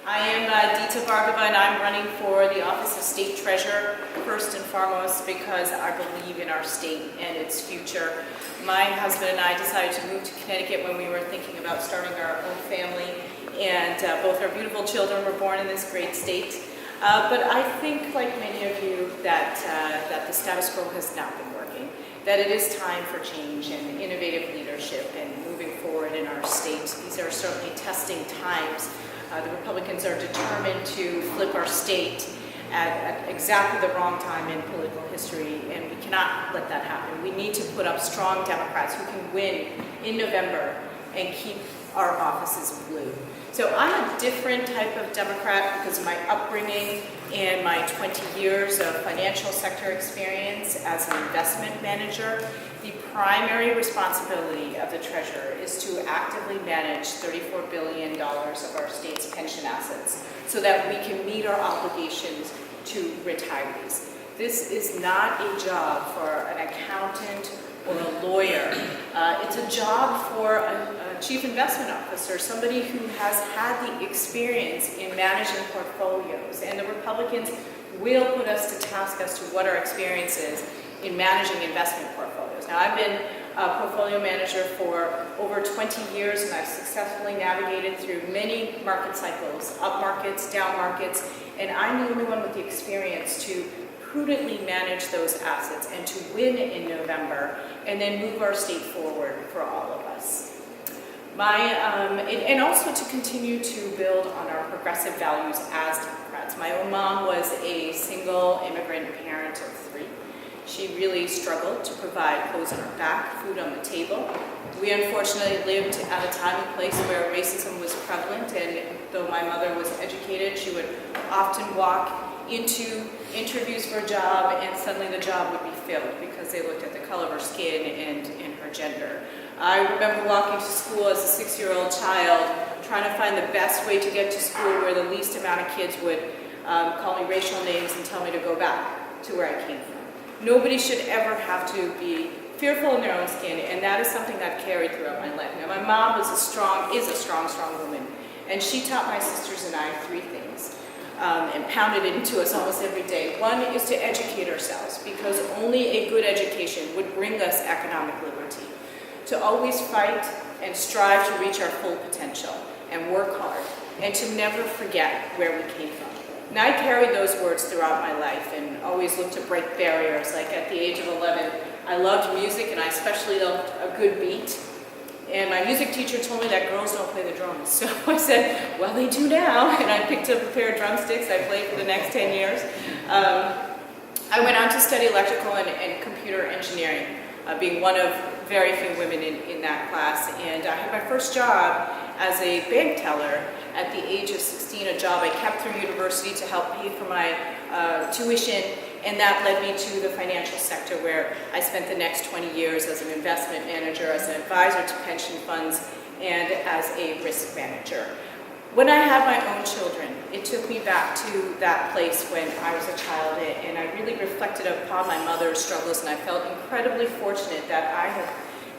I am Dita Bhargava, and I'm running for the office of State Treasurer, first and foremost because I believe in our state and its future. My husband and I decided to move to Connecticut when we were thinking about starting our own family, and both our beautiful children were born in this great state. But I think, like many of you, that the status quo has not been working, that it is time for change and innovative leadership and moving forward in our state. These are certainly testing times. The Republicans are determined to flip our state at exactly the wrong time in political history, and we cannot let that happen. We need to put up strong Democrats who can win in November and keep our offices blue. So I'm a different type of Democrat because of my upbringing and my 20 years of financial sector experience as an investment manager. The primary responsibility of the treasurer is to actively manage $34 billion of our state's pension assets so that we can meet our obligations to retirees. This is not a job for an accountant or a lawyer. It's a job for a chief investment officer, somebody who has had the experience in managing portfolios. And the Republicans will put us to task as to what our experience is in managing investment portfolios. Now, I've been a portfolio manager for over 20 years, and I've successfully navigated through many market cycles, up markets, down markets, and I'm the only one with the experience to prudently manage those assets and to win in November and then move our state forward for all of us. And also to continue to build on our progressive values as Democrats. My own mom was a single immigrant parent of 3. She really struggled to provide clothes on her back, food on the table. We unfortunately lived at a time and place where racism was prevalent, and though my mother was educated, she would often walk into interviews for a job and suddenly the job would be filled because they looked at the color of her skin and her gender. I remember walking to school as a 6-year-old child, trying to find the best way to get to school where the least amount of kids would call me racial names and tell me to go back to where I came from. Nobody should ever have to be fearful in their own skin, and that is something that carried throughout my life. Now, my mom is a strong woman, and she taught my sisters and I 3 things. And pounded it into us almost every day. One is to educate ourselves, because only a good education would bring us economic liberty. To always fight and strive to reach our full potential and work hard, and to never forget where we came from. And I carried those words throughout my life and always looked to break barriers. Like at the age of 11, I loved music, and I especially loved a good beat. And my music teacher told me that girls don't play the drums. So I said, well, they do now. And I picked up a pair of drumsticks. I played for the next 10 years. I went on to study electrical and computer engineering, being one of very few women in that class. And I had my first job as a bank teller at the age of 16, a job I kept through university to help pay for my tuition. And that led me to the financial sector, where I spent the next 20 years as an investment manager, as an advisor to pension funds, and as a risk manager. When I had my own children, it took me back to that place when I was a child, and I really reflected upon my mother's struggles, and I felt incredibly fortunate that I have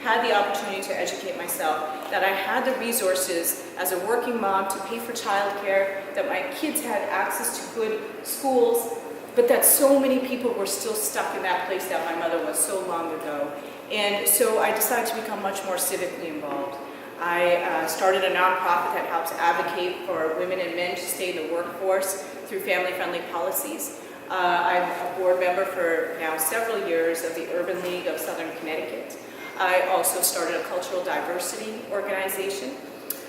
had the opportunity to educate myself, that I had the resources as a working mom to pay for childcare, that my kids had access to good schools, but that so many people were still stuck in that place that my mother was so long ago. And so I decided to become much more civically involved. I started a nonprofit that helps advocate for women and men to stay in the workforce through family-friendly policies. I'm a board member for now several years of the Urban League of Southern Connecticut. I also started a cultural diversity organization.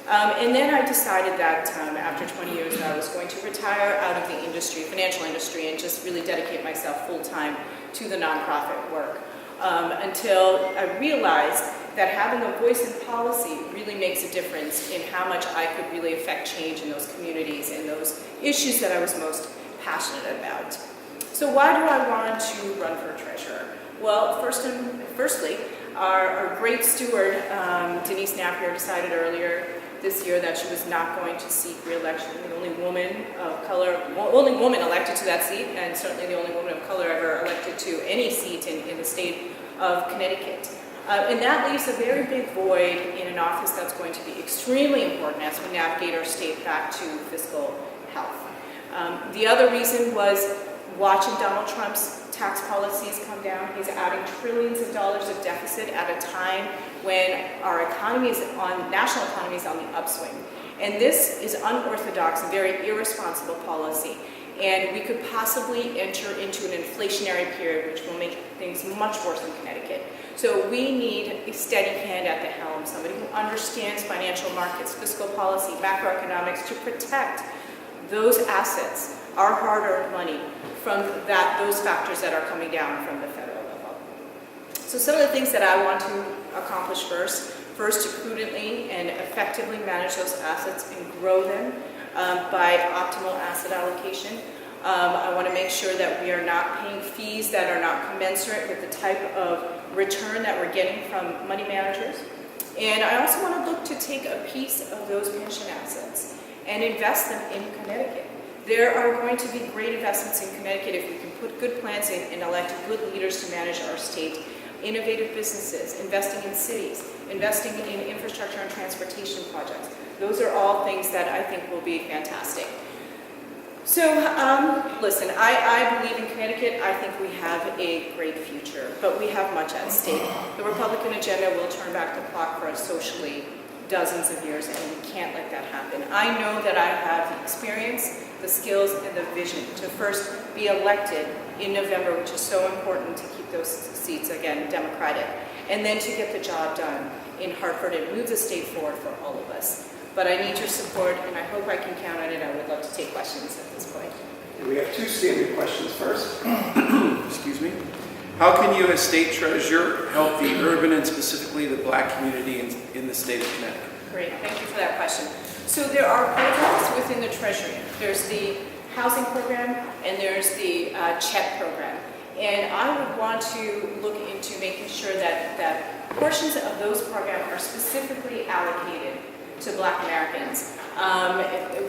And then I decided that after 20 years that I was going to retire out of the industry, financial industry, and just really dedicate myself full-time to the nonprofit work. Until I realized that having a voice in policy really makes a difference in how much I could really affect change in those communities and those issues that I was most passionate about. So why do I want to run for treasurer? Well, firstly, our great steward, Denise Napier, decided earlier this year that she was not going to seek re-election. The only woman of color, only woman elected to that seat, and certainly the only woman of color ever elected to any seat in the state of Connecticut. And that leaves a very big void in an office that's going to be extremely important as we navigate our state back to fiscal health. The other reason was watching Donald Trump's tax policies come down. He's adding trillions of dollars of deficit at a time when our national economy is on the upswing. And this is unorthodox and very irresponsible policy. And we could possibly enter into an inflationary period, which will make things much worse in Connecticut. So we need a steady hand at the helm, somebody who understands financial markets, fiscal policy, macroeconomics, to protect those assets, our hard-earned money, from those factors that are coming down from the federal level. So some of the things that I want to accomplish first to prudently and effectively manage those assets and grow them by optimal asset allocation. I want to make sure that we are not paying fees that are not commensurate with the type of return that we're getting from money managers. And I also want to look to take a piece of those pension assets and invest them in Connecticut. There are going to be great investments in Connecticut if we can put good plans in and elect good leaders to manage our state. Innovative businesses, investing in cities, investing in infrastructure and transportation projects. Those are all things that I think will be fantastic. So, listen, I believe in Connecticut. I think we have a great future, but we have much at stake. The Republican agenda will turn back the clock for us socially dozens of years, and we can't let that happen. I know that I have the experience, the skills, and the vision to first be elected in November, which is so important to keep those seats, again, Democratic, and then to get the job done in Hartford and move the state forward for all of us. But I need your support, and I hope I can count on it. I would love to take questions at this point. We have two standard questions first. Excuse me. How can you, as state treasurer, help the urban and specifically the Black community in the state of Connecticut? Great, thank you for that question. So there are programs within the Treasury. There's the housing program and there's the CHEP program. And I would want to look into making sure that portions of those programs are specifically allocated to Black Americans.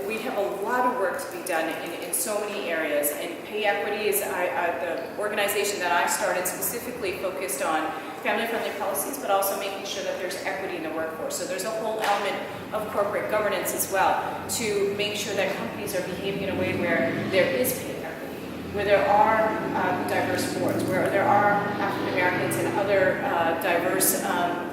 We have a lot of work to be done in so many areas, and pay equity is the organization that I started specifically focused on family-friendly policies, but also making sure that there's equity in the workforce. So there's a whole element of corporate governance as well to make sure that companies are behaving in a way where there is pay equity, where there are diverse boards, where there are African Americans and other diverse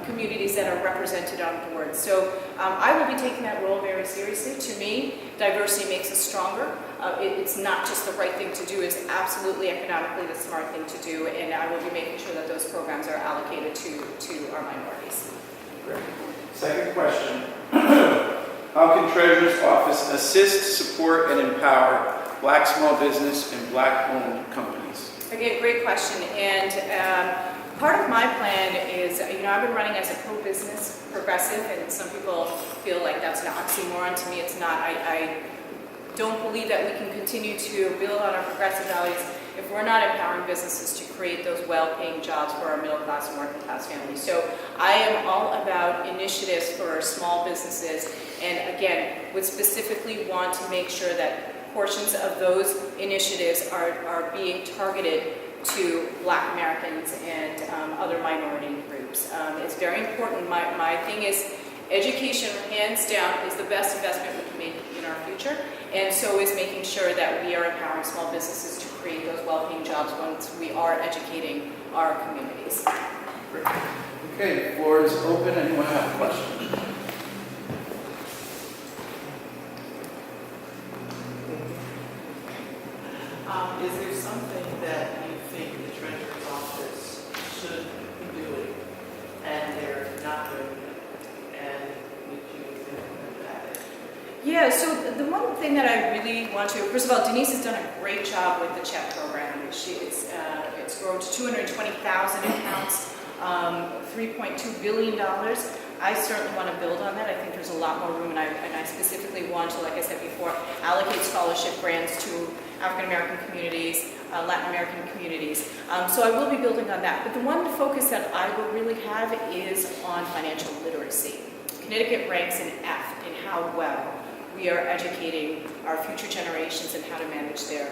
communities that are represented on boards. So I will be taking that role very seriously. To me, diversity makes us stronger. It's not just the right thing to do, it's absolutely economically the smart thing to do, and I will be making sure that those programs are allocated to our minorities. Great. Second question. How can Treasurer's Office assist, support, and empower Black small business and Black-owned companies? Again, great question. And part of my plan is, I've been running as a pro-business progressive, and some people feel like that's an oxymoron. To me, it's not. I don't believe that we can continue to build on our progressive values if we're not empowering businesses to create those well-paying jobs for our middle-class and working-class families. So I am all about initiatives for small businesses, and again, would specifically want to make sure that portions of those initiatives are being targeted to Black Americans and other minority groups. It's very important. My thing is education, hands down, is the best investment we can make in our future, and so is making sure that we are empowering small businesses to create those well-paying jobs once we are educating our communities. Great. Okay, the floor is open. Anyone have a question? Is there something that you think the Treasurer's Office should be doing and they're not doing it? And would you implement that? Yeah, so the one thing that I really want to, first of all, Denise has done a great job with the CHEP program. It's grown to 220,000 accounts, $3.2 billion. I certainly want to build on that. I think there's a lot more room, and I specifically want to, like I said before, allocate scholarship grants to African American communities, Latin American communities. So I will be building on that. But the one focus that I will really have is on financial literacy. Connecticut ranks in F in how well we are educating our future generations and how to manage their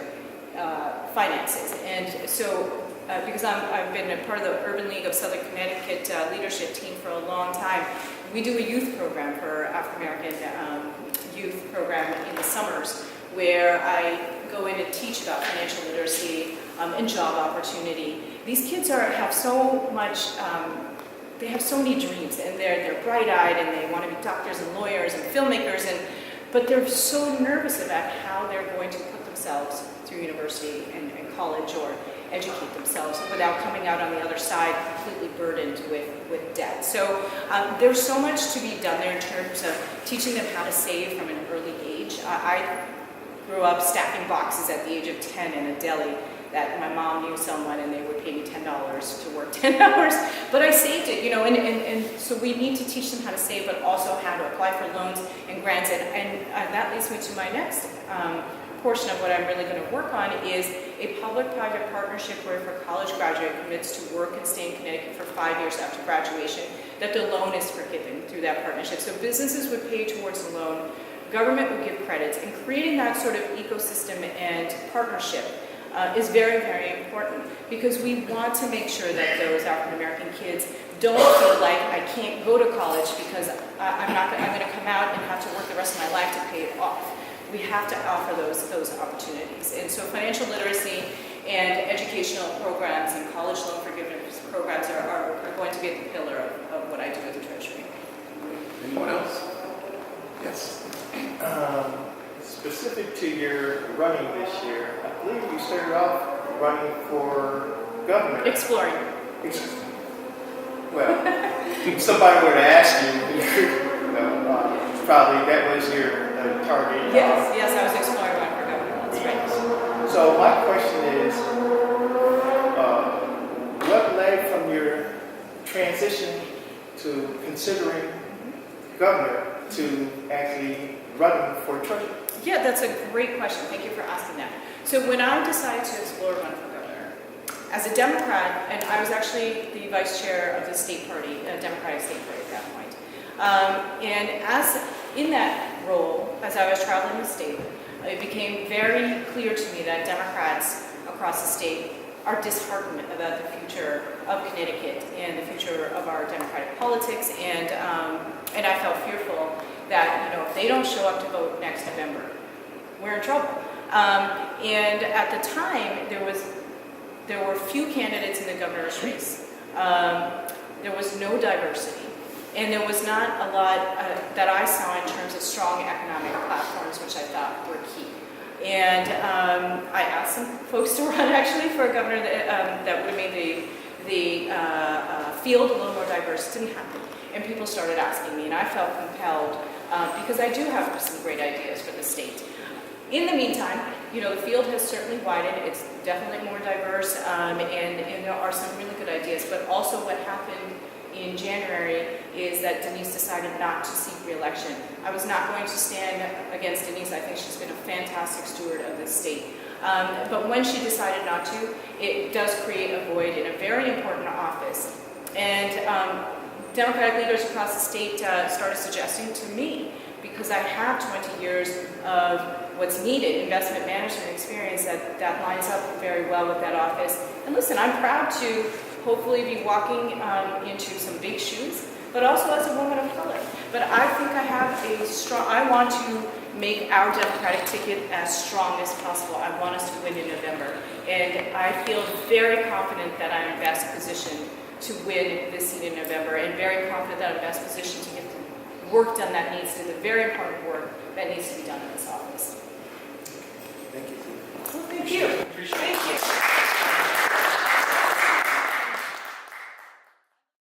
finances. And so because I've been a part of the Urban League of Southern Connecticut leadership team for a long time. We do a youth program for African American youth program in the summers, where I go in and teach about financial literacy and job opportunity. These kids have so much. They have so many dreams, and they're bright-eyed, and they want to be doctors and lawyers and filmmakers, but they're so nervous about how they're going to put themselves through university and college or educate themselves without coming out on the other side completely burdened with debt. So there's so much to be done there in terms of teaching them how to save from an early age. I grew up stacking boxes at the age of 10 in a deli that my mom knew someone and they would pay me $10 to work 10 hours, but I saved it, and so we need to teach them how to save, but also how to apply for loans and grants, and that leads me to my next portion of what I'm really going to work on is a public-private partnership where if a college graduate commits to work and stay in Connecticut for 5 years after graduation, that the loan is forgiven through that partnership. So businesses would pay towards the loan, government would give credits, and creating that sort of ecosystem and partnership is very, very important, because we want to make sure that those African American kids don't feel like I can't go to college because I'm going to come out and have to work the rest of my life to pay it off. We have to offer those opportunities. And so financial literacy and educational programs and college loan forgiveness programs are going to be at the pillar of what I do at the Treasury. Anyone else? Yes. Specific to your running this year, I believe you started off running for governor. Exploring. Well, if somebody were to ask you, probably that was your target. Yes, I was exploring running for governor. That's right. So my question is, what led from your transition to considering governor to actually running for treasurer? Yeah, that's a great question. Thank you for asking that. So when I decided to explore running for governor, as a Democrat, and I was actually the vice chair of the state party, Democratic state party at that point. And as in that role, as I was traveling the state, it became very clear to me that Democrats across the state are disheartened about the future of Connecticut and the future of our democratic politics, and I felt fearful that if they don't show up to vote next November, we're in trouble. And at the time, there were few candidates in the governor's race. There was no diversity, and there was not a lot that I saw in terms of strong economic platforms, which I thought were key. And I asked some folks to run actually for a governor that would have made the field a little more diverse. It didn't happen. And people started asking me, and I felt compelled because I do have some great ideas for the state. In the meantime, the field has certainly widened. It's definitely more diverse, and there are some really good ideas. But also what happened in January is that Denise decided not to seek re-election. I was not going to stand against Denise. I think she's been a fantastic steward of this state. But when she decided not to, it does create a void in a very important office. And Democratic leaders across the state started suggesting to me, because I have 20 years of what's needed, investment management experience, that lines up very well with that office. And listen, I'm proud to hopefully be walking into some big shoes, but also as a woman of color. But I think I have I want to make our Democratic ticket as strong as possible. I want us to win in November. And I feel very confident that I'm best positioned to win this seat in November, and very confident that I'm best positioned to get the work done that needs to, the very important work that needs to be done in this office. Thank you. Well, thank you. Appreciate it.